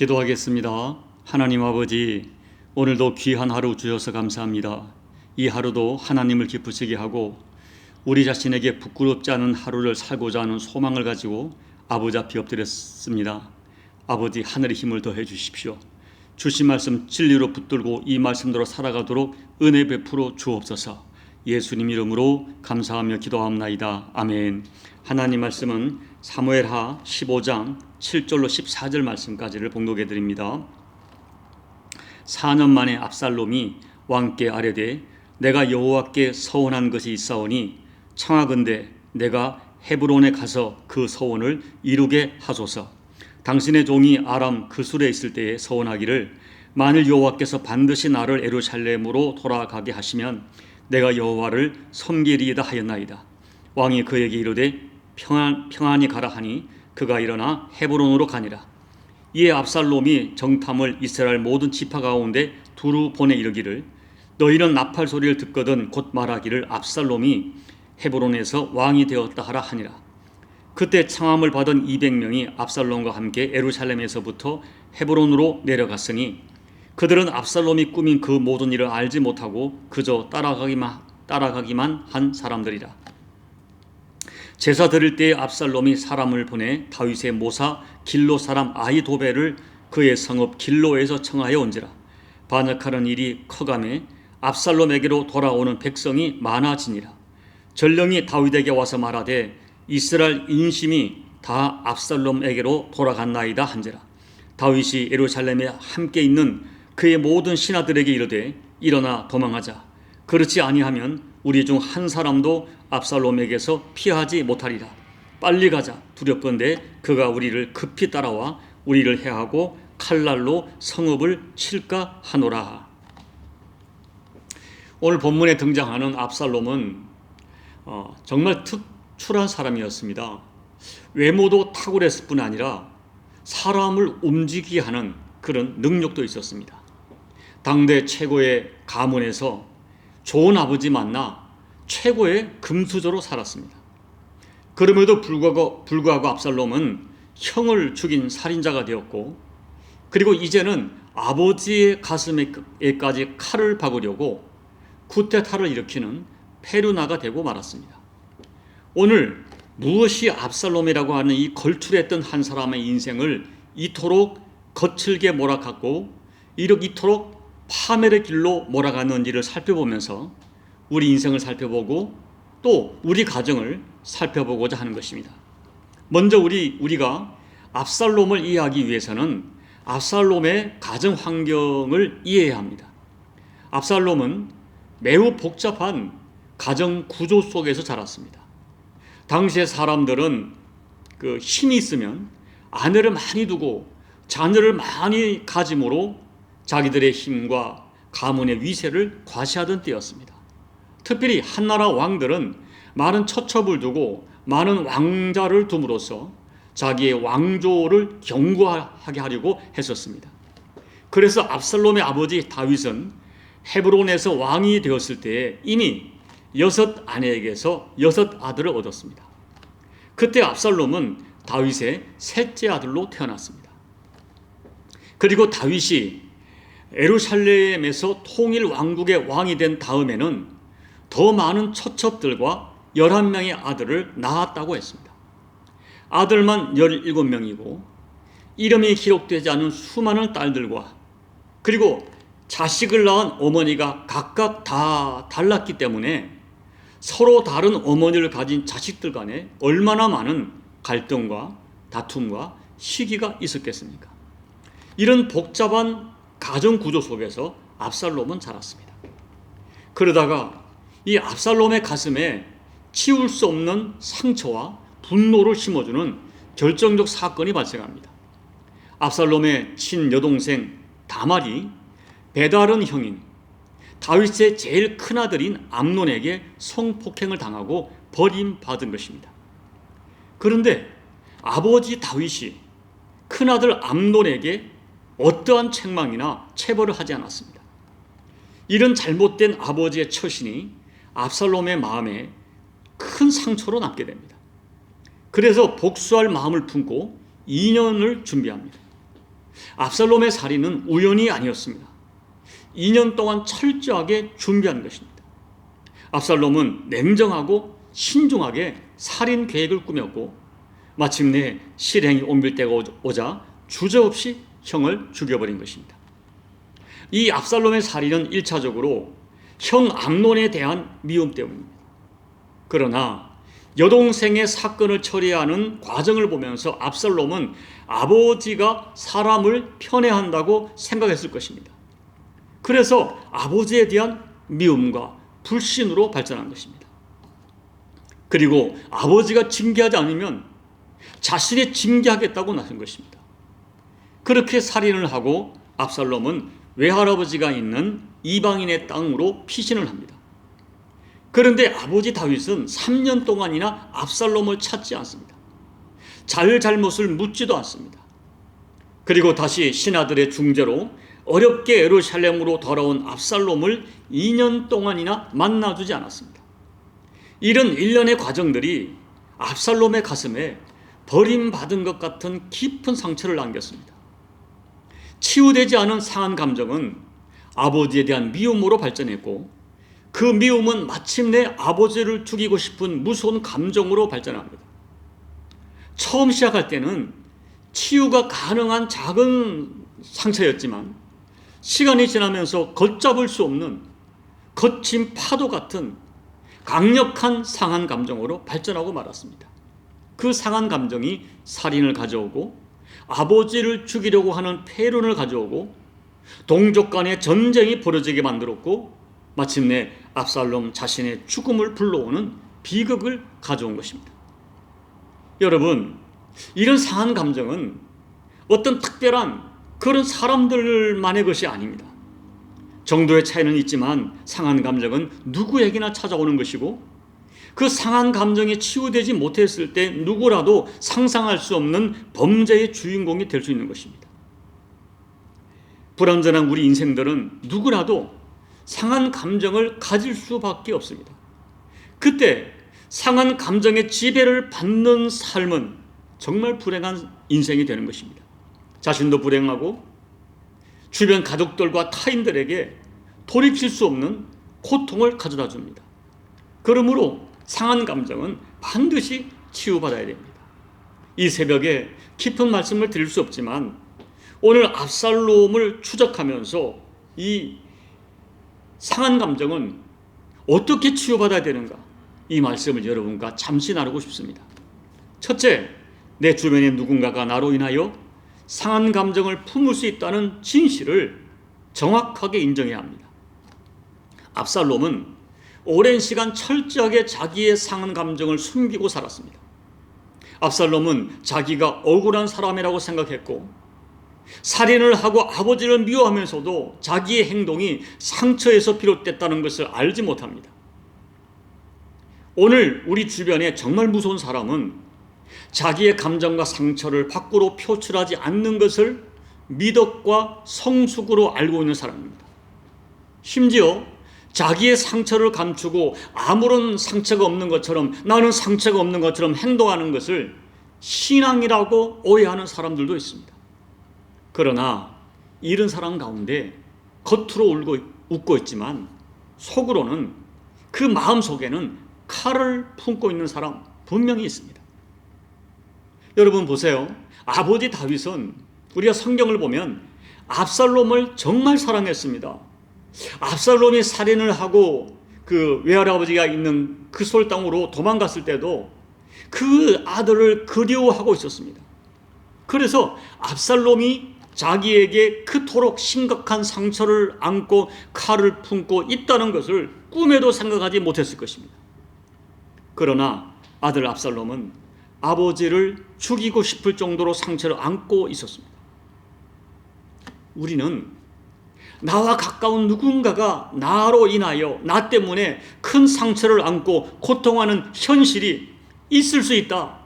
기도하겠습니다. 하나님 아버지, 오늘도 귀한 하루 주셔서 감사합니다. 이 하루도 하나님을 기쁘시게 하고 우리 자신에게 부끄럽지 않은 하루를 살고자 하는 소망을 가지고 아버지 앞에 엎드렸습니다. 아버지, 하늘의 힘을 더해 주십시오. 주신 말씀 진리로 붙들고 이 말씀대로 살아가도록 은혜 베풀어 주옵소서. 예수님 이름으로 감사하며 기도합나이다. 아멘. 하나님 말씀은 사무엘하 15장 7절로 14절 말씀까지를 봉독해 드립니다. 4년 만에 압살롬이 왕께 아뢰되 내가 여호와께 서원한 것이 있사오니 청하건대 내가 헤브론에 가서 그 서원을 이루게 하소서. 당신의 종이 아람 그술에 있을 때에 서원하기를 만일 여호와께서 반드시 나를 예루살렘으로 돌아가게 하시면 내가 여호와를 섬기리이다 하였나이다. 왕이 그에게 이르되 평안히 가라 하니 그가 일어나 헤브론으로 가니라. 이에 압살롬이 정탐을 이스라엘 모든 지파 가운데 두루 보내 이르기를 너희는 나팔 소리를 듣거든 곧 말하기를 압살롬이 헤브론에서 왕이 되었다 하라 하니라. 그때 청함을 받은 200명이 압살롬과 함께 예루살렘에서부터 헤브론으로 내려갔으니 그들은 압살롬이 꾸민 그 모든 일을 알지 못하고 그저 따라가기만 한 사람들이라. 제사 드릴 때에 압살롬이 사람을 보내 다윗의 모사 길로 사람 아히도벨을 그의 성읍 길로에서 청하여 온지라. 반역하는 일이 커가매 압살롬에게로 돌아오는 백성이 많아지니라. 전령이 다윗에게 와서 말하되 이스라엘 인심이 다 압살롬에게로 돌아갔나이다 한지라. 다윗이 예루살렘에 함께 있는 그의 모든 신하들에게 이르되 일어나 도망하자. 그렇지 아니하면 우리 중 한 사람도 압살롬에게서 피하지 못하리라. 빨리 가자. 두렵건대 그가 우리를 급히 따라와 우리를 해하고 칼날로 성읍을 칠까 하노라. 오늘 본문에 등장하는 압살롬은 정말 특출한 사람이었습니다. 외모도 탁월했을 뿐 아니라 사람을 움직이게 하는 그런 능력도 있었습니다. 당대 최고의 가문에서 좋은 아버지 만나 최고의 금수저로 살았습니다. 그럼에도 불구하고 압살롬은 형을 죽인 살인자가 되었고, 그리고 이제는 아버지의 가슴에까지 칼을 박으려고 쿠데타를 일으키는 페르나가 되고 말았습니다. 오늘 무엇이 압살롬이라고 하는 이 걸출했던 한 사람의 인생을 이토록 거칠게 몰아갔고 이토록 파멸의 길로 몰아갔는지를 살펴보면서 우리 인생을 살펴보고 또 우리 가정을 살펴보고자 하는 것입니다. 먼저 우리가 압살롬을 이해하기 위해서는 압살롬의 가정 환경을 이해해야 합니다. 압살롬은 매우 복잡한 가정 구조 속에서 자랐습니다. 당시의 사람들은 그 힘이 있으면 아내를 많이 두고 자녀를 많이 가짐으로 자기들의 힘과 가문의 위세를 과시하던 때였습니다. 특별히 한나라 왕들은 많은 처첩을 두고 많은 왕자를 둠으로써 자기의 왕조를 견고하게 하려고 했었습니다. 그래서 압살롬의 아버지 다윗은 헤브론에서 왕이 되었을 때에 이미 6 아내에게서 6 아들을 얻었습니다. 그때 압살롬은 다윗의 셋째 아들로 태어났습니다. 그리고 다윗이 예루살렘에서 통일 왕국의 왕이 된 다음에는 더 많은 처첩들과 11명의 아들을 낳았다고 했습니다. 아들만 17명이고 이름이 기록되지 않은 수많은 딸들과 그리고 자식을 낳은 어머니가 각각 다 달랐기 때문에 서로 다른 어머니를 가진 자식들 간에 얼마나 많은 갈등과 다툼과 시기가 있었겠습니까? 이런 복잡한 가정 구조 속에서 압살롬은 자랐습니다. 그러다가 이 압살롬의 가슴에 치울 수 없는 상처와 분노를 심어주는 결정적 사건이 발생합니다. 압살롬의 친여동생 다말이 베다른 형인 다윗의 제일 큰아들인 암논에게 성폭행을 당하고 버림받은 것입니다. 그런데 아버지 다윗이 큰아들 암논에게 어떠한 책망이나 체벌을 하지 않았습니다. 이런 잘못된 아버지의 처신이 압살롬의 마음에 큰 상처로 남게 됩니다. 그래서 복수할 마음을 품고 2년을 준비합니다. 압살롬의 살인은 우연이 아니었습니다. 2년 동안 철저하게 준비한 것입니다. 압살롬은 냉정하고 신중하게 살인 계획을 꾸몄고 마침내 실행이 옮길 때가 오자 주저없이 형을 죽여버린 것입니다. 이 압살롬의 살인은 1차적으로 형 암논에 대한 미움 때문입니다. 그러나 여동생의 사건을 처리하는 과정을 보면서 압살롬은 아버지가 사람을 편애한다고 생각했을 것입니다. 그래서 아버지에 대한 미움과 불신으로 발전한 것입니다. 그리고 아버지가 징계하지 않으면 자신이 징계하겠다고 나선 것입니다. 그렇게 살인을 하고 압살롬은 외할아버지가 있는 이방인의 땅으로 피신을 합니다. 그런데 아버지 다윗은 3년 동안이나 압살롬을 찾지 않습니다. 잘잘못을 묻지도 않습니다. 그리고 다시 신하들의 중재로 어렵게 예루살렘으로 돌아온 압살롬을 2년 동안이나 만나주지 않았습니다. 이런 일련의 과정들이 압살롬의 가슴에 버림받은 것 같은 깊은 상처를 남겼습니다. 치유되지 않은 상한 감정은 아버지에 대한 미움으로 발전했고 그 미움은 마침내 아버지를 죽이고 싶은 무서운 감정으로 발전합니다. 처음 시작할 때는 치유가 가능한 작은 상처였지만 시간이 지나면서 걷잡을 수 없는 거친 파도 같은 강력한 상한 감정으로 발전하고 말았습니다. 그 상한 감정이 살인을 가져오고 아버지를 죽이려고 하는 패륜을 가져오고 동족 간의 전쟁이 벌어지게 만들었고 마침내 압살롬 자신의 죽음을 불러오는 비극을 가져온 것입니다. 여러분, 이런 상한 감정은 어떤 특별한 그런 사람들만의 것이 아닙니다. 정도의 차이는 있지만 상한 감정은 누구에게나 찾아오는 것이고 그 상한 감정이 치유되지 못했을 때 누구라도 상상할 수 없는 범죄의 주인공이 될 수 있는 것입니다. 불완전한 우리 인생들은 누구라도 상한 감정을 가질 수밖에 없습니다. 그때 상한 감정의 지배를 받는 삶은 정말 불행한 인생이 되는 것입니다. 자신도 불행하고 주변 가족들과 타인들에게 돌이킬 수 없는 고통을 가져다 줍니다. 그러므로 상한 감정은 반드시 치유받아야 됩니다. 이 새벽에 깊은 말씀을 드릴 수 없지만 오늘 압살롬을 추적하면서 이 상한 감정은 어떻게 치유받아야 되는가, 이 말씀을 여러분과 잠시 나누고 싶습니다. 첫째, 내 주변에 누군가가 나로 인하여 상한 감정을 품을 수 있다는 진실을 정확하게 인정해야 합니다. 압살롬은 오랜 시간 철저하게 자기의 상한 감정을 숨기고 살았습니다. 압살롬은 자기가 억울한 사람이라고 생각했고 살인을 하고 아버지를 미워하면서도 자기의 행동이 상처에서 비롯됐다는 것을 알지 못합니다. 오늘 우리 주변에 정말 무서운 사람은 자기의 감정과 상처를 밖으로 표출하지 않는 것을 미덕과 성숙으로 알고 있는 사람입니다. 심지어 자기의 상처를 감추고 아무런 상처가 없는 것처럼, 나는 상처가 없는 것처럼 행동하는 것을 신앙이라고 오해하는 사람들도 있습니다. 그러나 이런 사람 가운데 겉으로 웃고 있지만 속으로는, 그 마음 속에는 칼을 품고 있는 사람 분명히 있습니다. 여러분 보세요. 아버지 다윗은 우리가 성경을 보면 압살롬을 정말 사랑했습니다. 압살롬이 살인을 하고 그 외할아버지가 있는 그 솔땅으로 도망갔을 때도 그 아들을 그리워하고 있었습니다. 그래서 압살롬이 자기에게 그토록 심각한 상처를 안고 칼을 품고 있다는 것을 꿈에도 생각하지 못했을 것입니다. 그러나 아들 압살롬은 아버지를 죽이고 싶을 정도로 상처를 안고 있었습니다. 우리는 나와 가까운 누군가가 나로 인하여, 나 때문에 큰 상처를 안고 고통하는 현실이 있을 수 있다.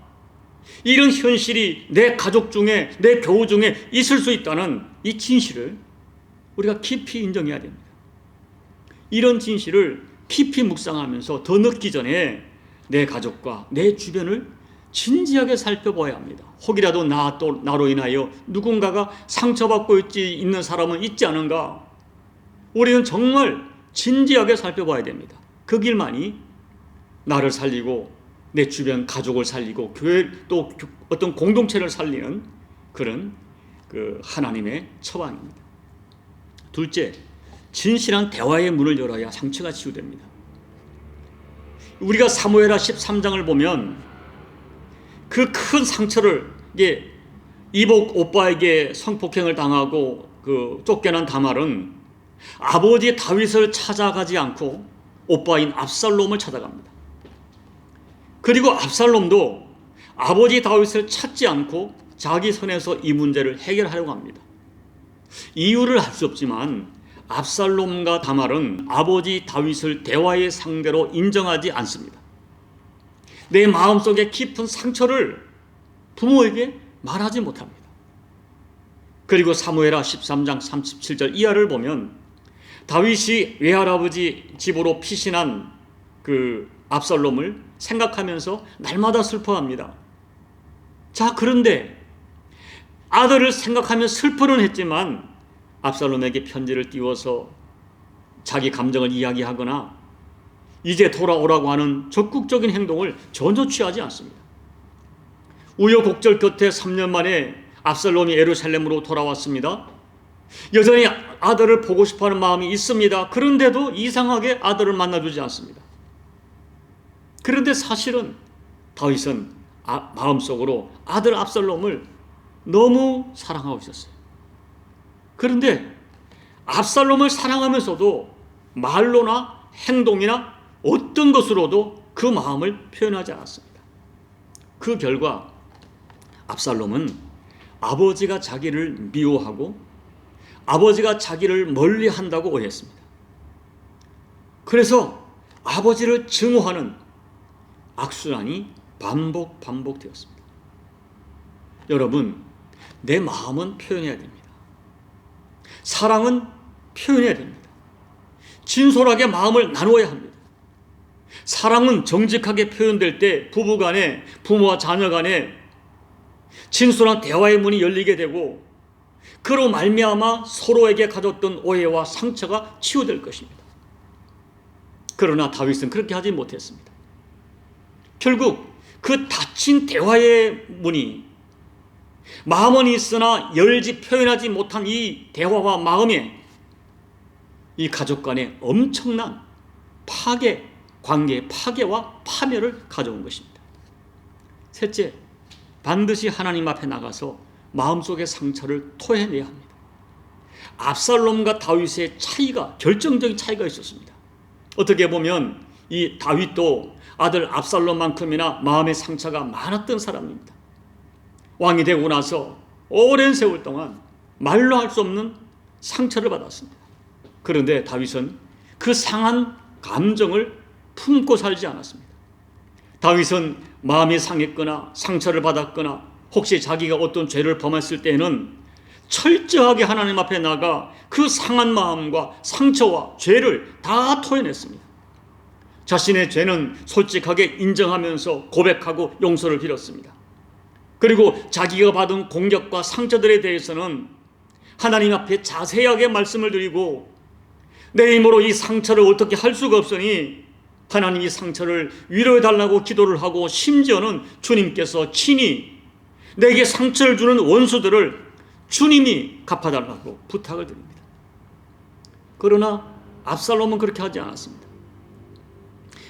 이런 현실이 내 가족 중에, 내 교우 중에 있을 수 있다는 이 진실을 우리가 깊이 인정해야 됩니다. 이런 진실을 깊이 묵상하면서 더 늦기 전에 내 가족과 내 주변을 진지하게 살펴봐야 합니다. 혹이라도 나로 인하여 누군가가 상처받고 있는 사람은 있지 않은가? 우리는 정말 진지하게 살펴봐야 됩니다. 그 길만이 나를 살리고 내 주변 가족을 살리고 교회 또 어떤 공동체를 살리는 그런 하나님의 처방입니다. 둘째, 진실한 대화의 문을 열어야 상처가 치유됩니다. 우리가 사무엘하 13장을 보면 그 큰 상처를 이복 오빠에게 성폭행을 당하고 쫓겨난 다말은 아버지 다윗을 찾아가지 않고 오빠인 압살롬을 찾아갑니다. 그리고 압살롬도 아버지 다윗을 찾지 않고 자기 선에서 이 문제를 해결하려고 합니다. 이유를 알 수 없지만 압살롬과 다말은 아버지 다윗을 대화의 상대로 인정하지 않습니다. 내 마음속에 깊은 상처를 부모에게 말하지 못합니다. 그리고 사무엘하 13장 37절 이하를 보면 다윗이 외할아버지 집으로 피신한 압살롬을 생각하면서 날마다 슬퍼합니다. 자, 그런데 아들을 생각하며 슬퍼는 했지만 압살롬에게 편지를 띄워서 자기 감정을 이야기하거나 이제 돌아오라고 하는 적극적인 행동을 전혀 취하지 않습니다. 우여곡절 끝에 3년 만에 압살롬이 예루살렘으로 돌아왔습니다. 여전히 아들을 보고 싶어하는 마음이 있습니다. 그런데도 이상하게 아들을 만나주지 않습니다. 그런데 사실은 다윗은 마음속으로 아들 압살롬을 너무 사랑하고 있었어요. 그런데 압살롬을 사랑하면서도 말로나 행동이나 어떤 것으로도 그 마음을 표현하지 않았습니다. 그 결과 압살롬은 아버지가 자기를 미워하고 아버지가 자기를 멀리한다고 오해했습니다. 그래서 아버지를 증오하는 악순환이 반복되었습니다. 여러분, 내 마음은 표현해야 됩니다. 사랑은 표현해야 됩니다. 진솔하게 마음을 나누어야 합니다. 사랑은 정직하게 표현될 때 부부간에, 부모와 자녀간에 진솔한 대화의 문이 열리게 되고 그로 말미암아 서로에게 가졌던 오해와 상처가 치유될 것입니다. 그러나 다윗은 그렇게 하지 못했습니다. 결국 그 닫힌 대화의 문이 마음은 있으나 열지 표현하지 못한 이 대화와 마음에 이 가족 간의 엄청난 관계의 파괴와 파멸을 가져온 것입니다. 셋째, 반드시 하나님 앞에 나가서 마음속의 상처를 토해내야 합니다. 압살롬과 다윗의 결정적인 차이가 있었습니다. 어떻게 보면 이 다윗도 아들 압살롬만큼이나 마음의 상처가 많았던 사람입니다. 왕이 되고 나서 오랜 세월 동안 말로 할 수 없는 상처를 받았습니다. 그런데 다윗은 그 상한 감정을 품고 살지 않았습니다. 다윗은 마음이 상했거나 상처를 받았거나 혹시 자기가 어떤 죄를 범했을 때는 철저하게 하나님 앞에 나가 그 상한 마음과 상처와 죄를 다 토해냈습니다. 자신의 죄는 솔직하게 인정하면서 고백하고 용서를 빌었습니다. 그리고 자기가 받은 공격과 상처들에 대해서는 하나님 앞에 자세하게 말씀을 드리고 내 힘으로 이 상처를 어떻게 할 수가 없으니 하나님이 상처를 위로해달라고 기도를 하고 심지어는 주님께서 친히 내게 상처를 주는 원수들을 주님이 갚아달라고 부탁을 드립니다. 그러나 압살롬은 그렇게 하지 않았습니다.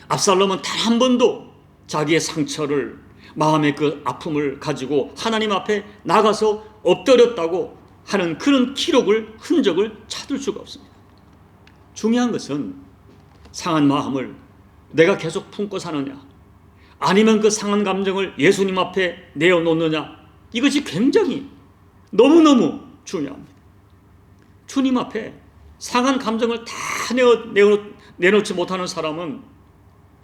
압살롬은 단 한 번도 자기의 상처를, 마음의 그 아픔을 가지고 하나님 앞에 나가서 엎드렸다고 하는 그런 흔적을 찾을 수가 없습니다. 중요한 것은 상한 마음을 내가 계속 품고 사느냐, 아니면 그 상한 감정을 예수님 앞에 내어놓느냐, 이것이 굉장히 너무너무 중요합니다. 주님 앞에 상한 감정을 다 내놓지 못하는 사람은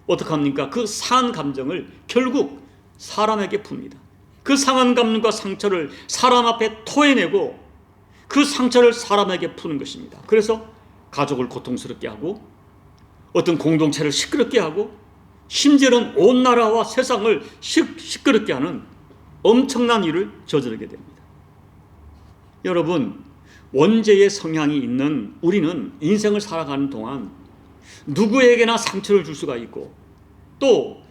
어떡합니까? 그 상한 감정을 결국 사람에게 풉니다. 그 상한 감정과 상처를 사람 앞에 토해내고 그 상처를 사람에게 푸는 것입니다. 그래서 가족을 고통스럽게 하고 어떤 공동체를 시끄럽게 하고 심지어는 온 나라와 세상을 시끄럽게 하는 엄청난 일을 저지르게 됩니다. 여러분, 원죄의 성향이 있는 우리는 인생을 살아가는 동안 누구에게나 상처를 줄 수가 있고 또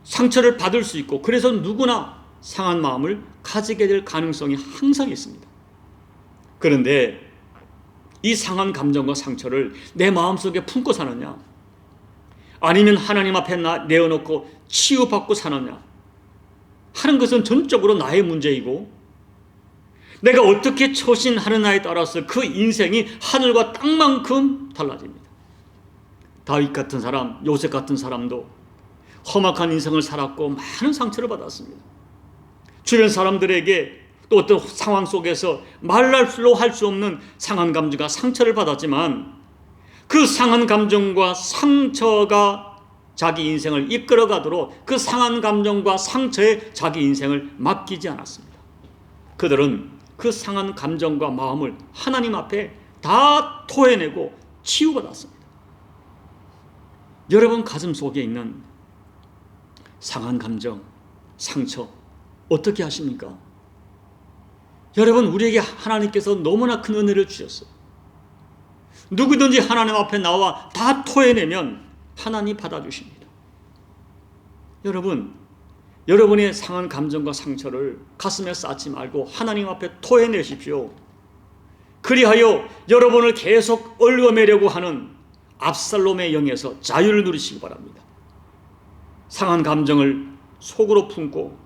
상처를 받을 수 있고, 그래서 누구나 상한 마음을 가지게 될 가능성이 항상 있습니다. 그런데 이 상한 감정과 상처를 내 마음속에 품고 사느냐, 아니면 하나님 앞에 내어놓고 치유받고 사느냐 하는 것은 전적으로 나의 문제이고, 내가 어떻게 처신하느냐에 따라서 그 인생이 하늘과 땅만큼 달라집니다. 다윗 같은 사람, 요셉 같은 사람도 험악한 인생을 살았고 많은 상처를 받았습니다. 주변 사람들에게 또 어떤 상황 속에서 말로 할 수 없는 상한 감정과 상처를 받았지만, 그 상한 감정과 상처가 자기 인생을 이끌어가도록 그 상한 감정과 상처에 자기 인생을 맡기지 않았습니다. 그들은 그 상한 감정과 마음을 하나님 앞에 다 토해내고 치유받았습니다. 여러분 가슴 속에 있는 상한 감정, 상처 어떻게 하십니까? 여러분, 우리에게 하나님께서 너무나 큰 은혜를 주셨어요. 누구든지 하나님 앞에 나와 다 토해내면 하나님 받아주십니다. 여러분, 여러분의 상한 감정과 상처를 가슴에 쌓지 말고 하나님 앞에 토해내십시오. 그리하여 여러분을 계속 얽어매려고 하는 압살롬의 영에서 자유를 누리시기 바랍니다. 상한 감정을 속으로 품고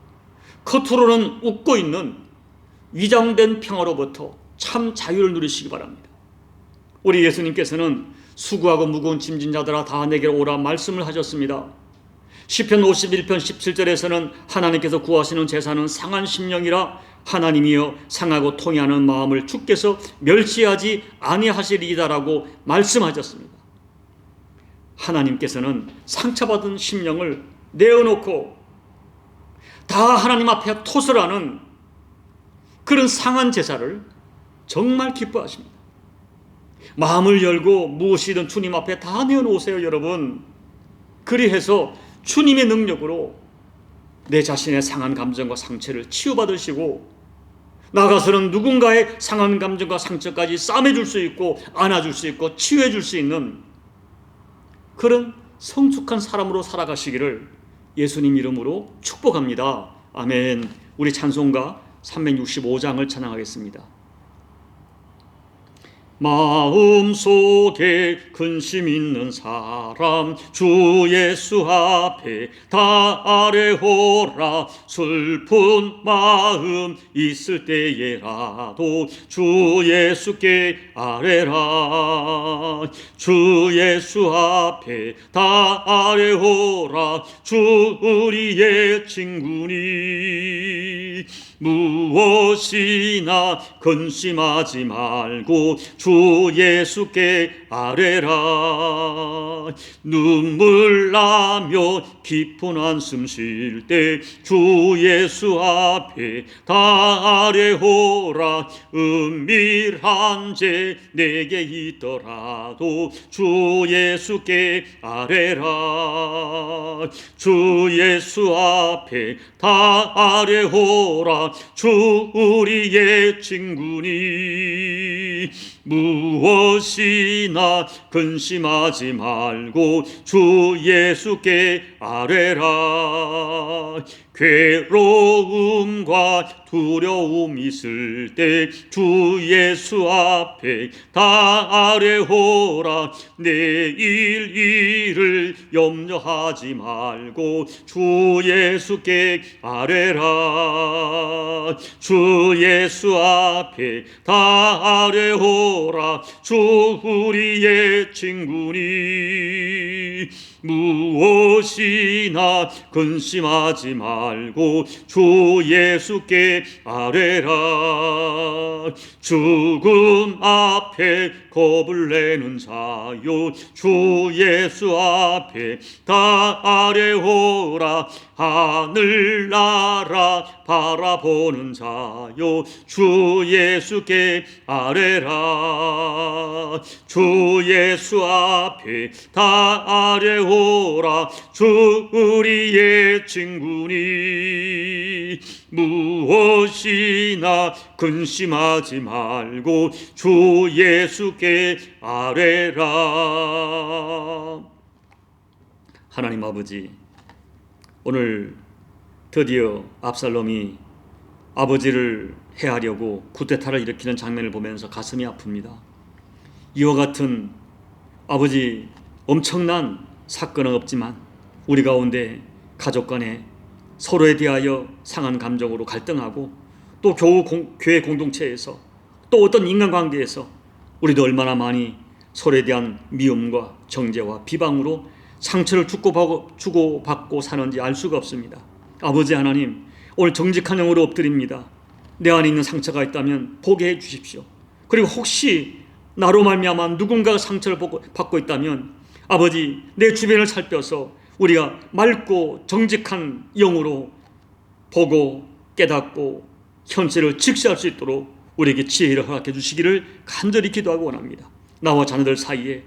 겉으로는 웃고 있는 위장된 평화로부터 참 자유를 누리시기 바랍니다. 우리 예수님께서는 수고하고 무거운 짐진 자들아 다 내게로 오라 말씀을 하셨습니다. 시편 51편 17절에서는 하나님께서 구하시는 제사는 상한 심령이라 하나님이여 상하고 통해하는 마음을 주께서 멸시하지 아니하시리이다라고 말씀하셨습니다. 하나님께서는 상처받은 심령을 내어놓고 다 하나님 앞에 토설하는 그런 상한 제사를 정말 기뻐하십니다. 마음을 열고 무엇이든 주님 앞에 다 내어놓으세요, 여러분. 그리해서 주님의 능력으로 내 자신의 상한 감정과 상처를 치유받으시고, 나가서는 누군가의 상한 감정과 상처까지 싸매줄 수 있고 안아줄 수 있고 치유해줄 수 있는 그런 성숙한 사람으로 살아가시기를 예수님 이름으로 축복합니다. 아멘. 우리 찬송가 365장을 찬양하겠습니다. 마음속에 근심 있는 사람 주 예수 앞에 다 아뢰오라. 슬픈 마음 있을 때에라도 주 예수께 아뢰라. 주 예수 앞에 다 아뢰오라. 주 우리의 친구니 무엇이나 근심하지 말고 주 예수께 아뢰라. 눈물 나며 깊은 한숨 쉴 때 주 예수 앞에 다 아뢰오라. 은밀한 죄 내게 있더라도 주 예수께 아뢰라. 주 예수 앞에 다 아뢰오라. 주 우리의 친구니 무엇이나 근심하지 말고 주 예수께 아뢰라. 괴로움과 두려움 있을 때 주 예수 앞에 다 아뢰오라. 내일 일을 염려하지 말고 주 예수께 아뢰라. 주 예수 앞에 다 아뢰오라. 주 우리의 친구니 무엇이나 근심하지 말고 주 예수께 아뢰라. 죽음 앞에 겁을 내는 자요, 주 예수 앞에 다 아뢰오라. 하늘나라 바라보는 자요, 주 예수께 아뢰라. 주 예수 앞에 다 아뢰오라. 주 우리의 친구니 무엇이나 근심하지 말고 주 예수께 아뢰라. 하나님 아버지, 오늘 드디어 압살롬이 아버지를 해하려고 쿠데타를 일으키는 장면을 보면서 가슴이 아픕니다. 이와 같은 아버지 엄청난 사건은 없지만 우리 가운데 가족 간에 서로에 대하여 상한 감정으로 갈등하고 또 교회 공동체에서 또 어떤 인간관계에서 우리도 얼마나 많이 서로에 대한 미움과 정죄와 비방으로 상처를 주고받고 사는지 알 수가 없습니다. 아버지 하나님, 오늘 정직한 영으로 엎드립니다. 내 안에 있는 상처가 있다면 보게 해 주십시오. 그리고 혹시 나로 말미암아 누군가가 상처를 받고 있다면 아버지, 내 주변을 살펴서 우리가 맑고 정직한 영으로 보고 깨닫고 현실을 직시할 수 있도록 우리에게 지혜를 허락해 주시기를 간절히 기도하고 원합니다. 나와 자녀들 사이에,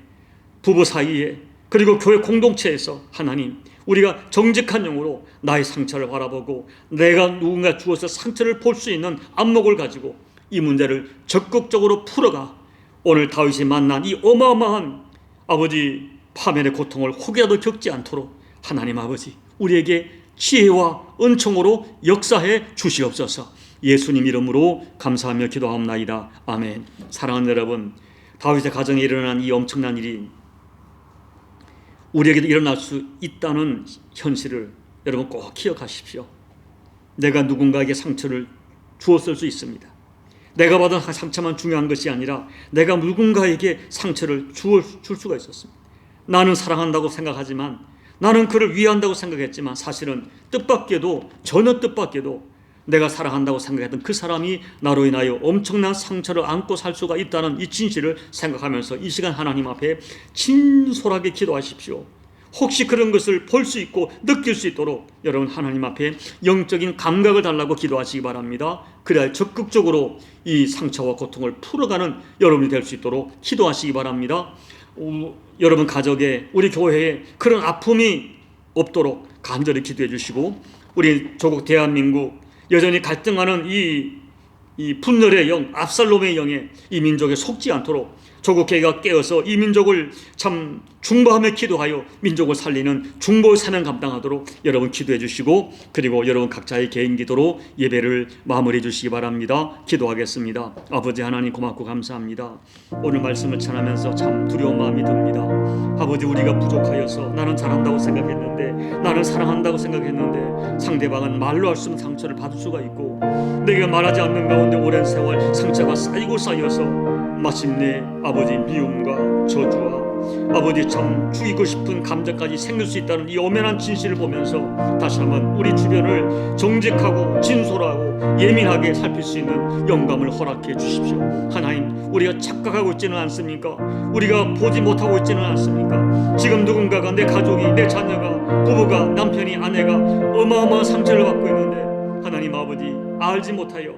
부부 사이에, 그리고 교회 공동체에서 하나님, 우리가 정직한 영으로 나의 상처를 바라보고 내가 누군가 주어서 상처를 볼 수 있는 안목을 가지고 이 문제를 적극적으로 풀어가 오늘 다윗이 만난 이 어마어마한 아버지 파멸의 고통을 혹이라도 겪지 않도록 하나님 아버지, 우리에게 지혜와 은총으로 역사해 주시옵소서. 예수님 이름으로 감사하며 기도하옵나이다. 아멘. 사랑하는 여러분, 다윗의 가정에 일어난 이 엄청난 일이 우리에게도 일어날 수 있다는 현실을 여러분 꼭 기억하십시오. 내가 누군가에게 상처를 주었을 수 있습니다. 내가 받은 상처만 중요한 것이 아니라 내가 누군가에게 상처를 줄 수가 있었습니다. 나는 사랑한다고 생각하지만, 나는 그를 위한다고 생각했지만 사실은 뜻밖에도, 전혀 뜻밖에도 내가 사랑한다고 생각했던 그 사람이 나로 인하여 엄청난 상처를 안고 살 수가 있다는 이 진실을 생각하면서 이 시간 하나님 앞에 진솔하게 기도하십시오. 혹시 그런 것을 볼 수 있고 느낄 수 있도록 여러분 하나님 앞에 영적인 감각을 달라고 기도하시기 바랍니다. 그래야 적극적으로 이 상처와 고통을 풀어가는 여러분이 될 수 있도록 기도하시기 바랍니다. 여러분 가족에, 우리 교회에 그런 아픔이 없도록 간절히 기도해 주시고, 우리 조국 대한민국 여전히 갈등하는 이 분열의 영, 압살롬의 영에 이 민족에 속지 않도록 조국회의가 깨어서 이 민족을 참 중보하며 기도하여 민족을 살리는 중보의 사명 감당하도록 여러분 기도해 주시고, 그리고 여러분 각자의 개인 기도로 예배를 마무리해 주시기 바랍니다. 기도하겠습니다. 아버지 하나님, 고맙고 감사합니다. 오늘 말씀을 전하면서 참 두려운 마음이 듭니다. 아버지, 우리가 부족하여서 나는 잘한다고 생각했는데, 나는 사랑한다고 생각했는데 상대방은 말로 할 수 없는 상처를 받을 수가 있고, 내가 말하지 않는 가운데 오랜 세월 상처가 쌓여서 마침내 아버지 미움과 저주와 아버지 참 죽이고 싶은 감정까지 생길 수 있다는 이 엄연한 진실을 보면서 다시 한번 우리 주변을 정직하고 진솔하고 예민하게 살필 수 있는 영감을 허락해 주십시오. 하나님, 우리가 착각하고 있지는 않습니까? 우리가 보지 못하고 있지는 않습니까? 지금 누군가가, 내 가족이, 내 자녀가, 부부가, 남편이, 아내가 어마어마한 상처를 받고 있는데 하나님 아버지, 알지 못하여,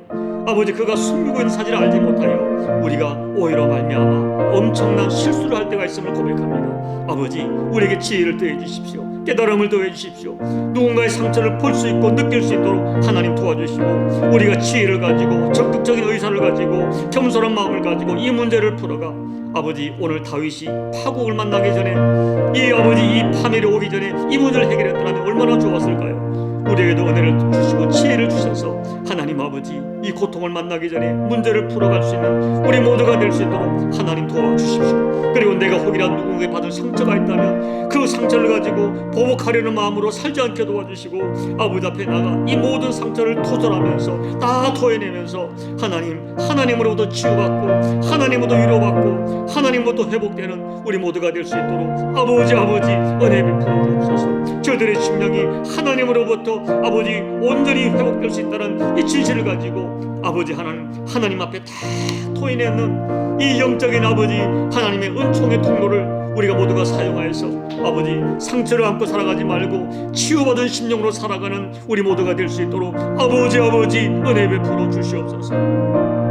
아버지 그가 숨기고 있는 사실을 알지 못하여 우리가 오히려 말미암아 엄청난 실수를 할 때가 있음을 고백합니다. 아버지, 우리에게 지혜를 더해 주십시오. 깨달음을 더해 주십시오. 누군가의 상처를 볼 수 있고 느낄 수 있도록 하나님 도와주시고, 우리가 지혜를 가지고 적극적인 의사를 가지고 겸손한 마음을 가지고 이 문제를 풀어가 아버지, 오늘 다윗이 파국을 만나기 전에, 이 아버지 이 파멸이 오기 전에 이 문제를 해결했더라면 얼마나 좋았을까요? 우리에게도 은혜를 주시고 지혜를 주셔서 하나님 아버지 이 고통을 만나기 전에 문제를 풀어갈 수 있는 우리 모두가 될 수 있도록 하나님 도와주십시오. 그리고 내가 혹이라도 누군가에게 받은 상처가 있다면 그 상처를 가지고 보복하려는 마음으로 살지 않게 도와주시고, 아버지 앞에 나가 이 모든 상처를 토설하면서 다 토해내면서 하나님으로부터 치유받고 하나님으로부터 위로받고 하나님으로부터 회복되는 우리 모두가 될 수 있도록 아버지 은혜 베풀어 주옵소서. 저들의 심령이 하나님으로부터 아버지 온전히 회복될 수 있다는 이 진실을 가지고 아버지 하나님 앞에 다 토해내는 이 영적인 아버지 하나님의 은총의 통로를 우리가 모두가 사용하여서 아버지 상처를 안고 살아가지 말고 치유받은 심령으로 살아가는 우리 모두가 될 수 있도록 아버지 은혜 베풀어 주시옵소서.